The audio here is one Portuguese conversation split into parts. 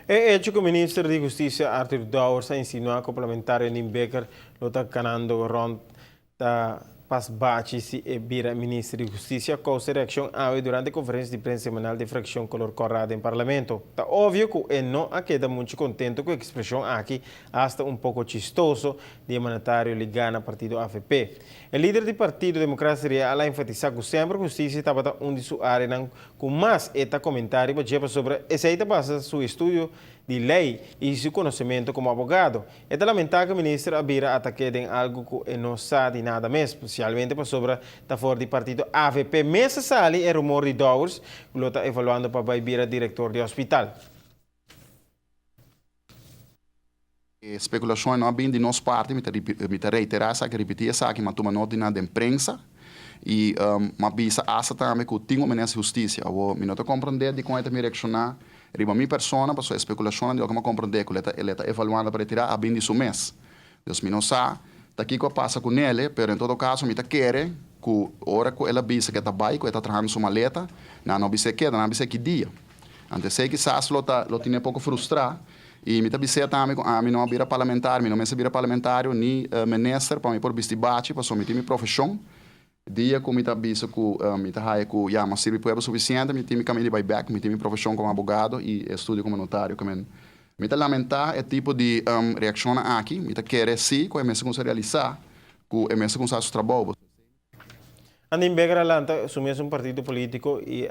É hecho que o ministro de Justiça, Arthur Dowers, insinuou que o parlamentar Nim Becker está canando rond da pasbachi se vira ministro de Justiça, causa reação ao durante a conferência de imprensa semanal de fracção color corrada em parlamento. Está óbvio que ele não queda muito contente com a expressão aqui, hasta um pouco chistoso, de mandatário ligado ao partido AFP. O líder do Partido Democracia Real enfatizou que sempre a justiça estava um de suas áreas com mais eta comentário sobre esse base seu estudo de lei e seu conhecimento como advogado. É de lamentar que o ministro Abira ataque em algo que não sabe nada mesmo, especialmente sobre a fora do partido AVP. Mesa sali é rumor de Dowers, que lo está evaluando para Abira diretor de hospital. Speculações não bem de nossa parte, me reiterar essa que repetir essa que mas toma nota na imprensa e uma bisa essa também que tinha uma justiça. Eu me não compreender de como é me reaccionar. Riba minha persona, passou a especulação de como compreender que ele está evaluando para retirar a bem de seu mês. Deus me não sabe, tá aqui que passa com ele, mas em todo caso, me tá querer que hora que ela bisa que está bem, que está trazendo sua maleta, não bisa que não bisa que dia. Antes sei que sas lo tinha pouco frustrado e me tá bisa também a mim não vira parlamentar, me não me vira parlamentário nem ministro para me por debate, passou me tem minha profissão. Dia que me tá bisa que me tá raia que já mas serve para suficiente, me tem meu caminho de buyback, me tem minha profissão como advogado e estudo como notário, que me tá lamentar é tipo de reação aqui, me tá querer sim, que é mesmo se realizar, que é mesmo com o trabalho. Andim Becker Alanta assumiu um partido político e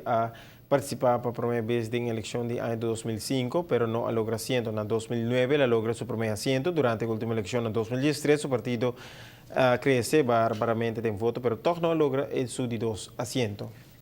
participar para a primeira vez na eleição de ano 2005, pero não logra asiento. En 2009 ela logra seu primeiro asiento. Durante a última eleição, em 2013, o partido cresce barbaramente em voto, pero toch não logra el seu de 2 asientos.